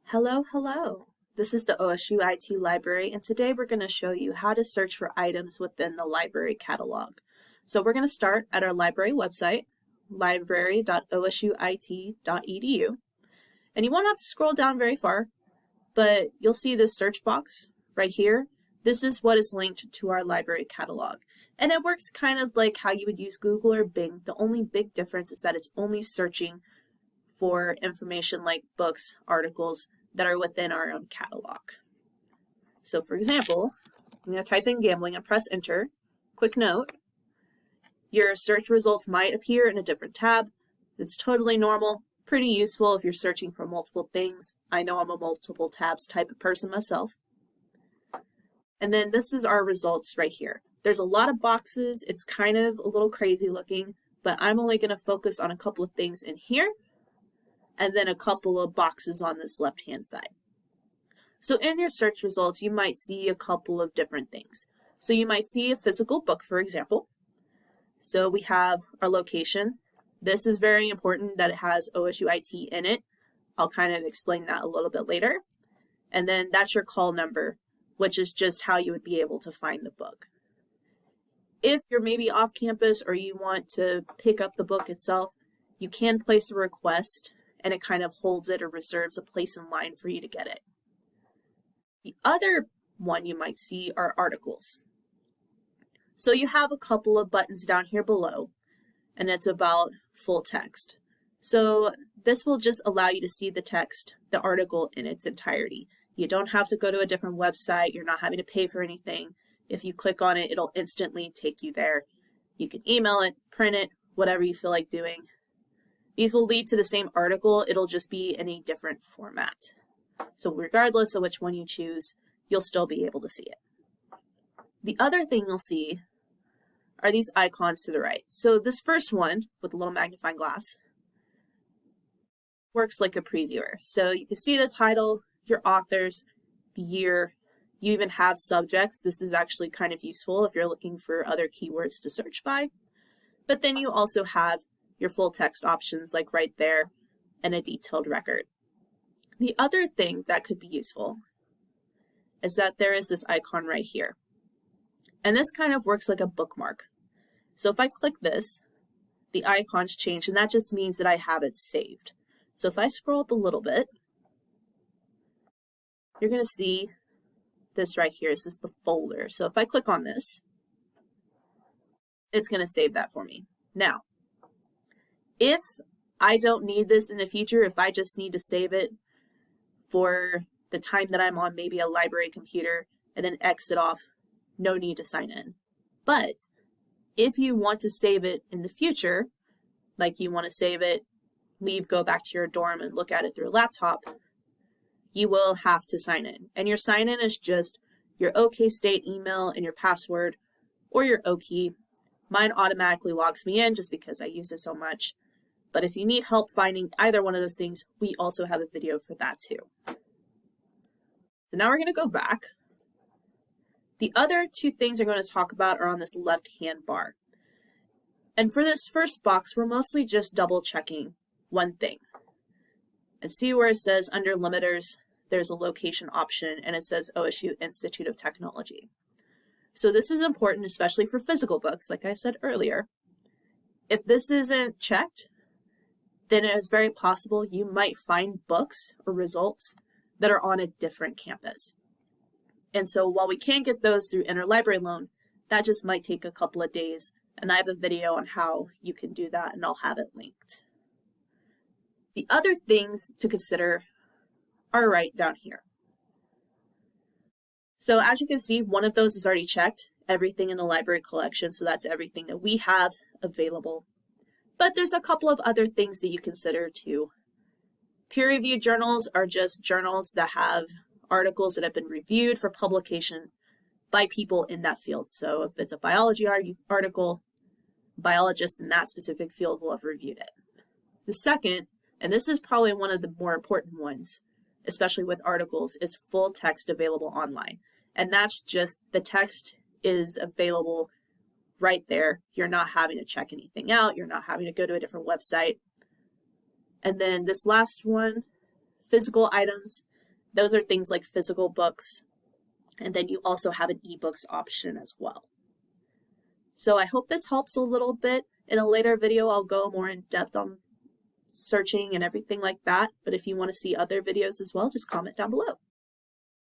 Hello, hello. This is the OSUIT library, and today we're going to show you how to search for items within the library catalog. So we're going to start at our library website, library.osuit.edu. And you won't have to scroll down very far, but you'll see this search box right here. This is what is linked to our library catalog. And it works kind of like how you would use Google or Bing. The only big difference is that it's only searching for information like books, articles that are within our own catalog. So for example, I'm going to type in gambling and press enter. Quick note, your search results might appear in a different tab. It's totally normal, pretty useful if you're searching for multiple things. I know I'm a multiple tabs type of person myself. And then this is our results right here. There's a lot of boxes. It's kind of a little crazy looking, but I'm only going to focus on a couple of things in here and then a couple of boxes on this left-hand side. So in your search results, you might see a couple of different things. So you might see a physical book, for example. So we have our location. This is very important that it has OSUIT in it. I'll kind of explain that a little bit later. And then that's your call number, which is just how you would be able to find the book. If you're maybe off campus or you want to pick up the book itself, you can place a request and it kind of holds it or reserves a place in line for you to get it. The other one you might see are articles. So you have a couple of buttons down here below, and it's about full text. So this will just allow you to see the text, the article in its entirety. You don't have to go to a different website. You're not having to pay for anything. If you click on it, it'll instantly take you there. You can email it, print it, whatever you feel like doing. These will lead to the same article. It'll just be in a different format. So regardless of which one you choose, you'll still be able to see it. The other thing you'll see are these icons to the right. So this first one with a little magnifying glass works like a previewer. So you can see the title, your authors, the year. You even have subjects. This is actually kind of useful if you're looking for other keywords to search by. But then you also have your full text options like right there and a detailed record. The other thing that could be useful is that there is this icon right here. And this kind of works like a bookmark. So if I click this, the icons change, and that just means that I have it saved. So if I scroll up a little bit, you're going to see this right here. This is the folder. So if I click on this, it's going to save that for me. Now, if I don't need this in the future, if I just need to save it for the time that I'm on maybe a library computer and then exit off, no need to sign in. But if you want to save it in the future, like you want to save it, leave, go back to your dorm and look at it through a laptop, you will have to sign in. And your sign in is just your OK State email and your password or your O key. Mine automatically logs me in just because I use it so much. But if you need help finding either one of those things, we also have a video for that too. So now we're going to go back. The other two things I'm going to talk about are on this left-hand bar. And for this first box, we're mostly just double checking one thing. And see where it says under limiters, there's a location option and it says OSU Institute of Technology. So this is important, especially for physical books, like I said earlier. If this isn't checked, then it is very possible you might find books or results that are on a different campus. And so while we can get those through interlibrary loan, that just might take a couple of days. And I have a video on how you can do that, and I'll have it linked. The other things to consider are right down here. So as you can see, one of those is already checked, everything in the library collection. So that's everything that we have available. But there's a couple of other things that you consider too. Peer-reviewed journals are just journals that have articles that have been reviewed for publication by people in that field. So if it's a biology article, biologists in that specific field will have reviewed it. The second, and this is probably one of the more important ones, especially with articles, is full text available online. And that's just the text is available right there. You're not having to check anything out. You're not having to go to a different website. And then this last one, physical items. Those are things like physical books, and then you also have an ebooks option as well. So I hope this helps a little bit. In a later video, I'll go more in depth on searching and everything like that. But if you want to see other videos as well, just comment down below.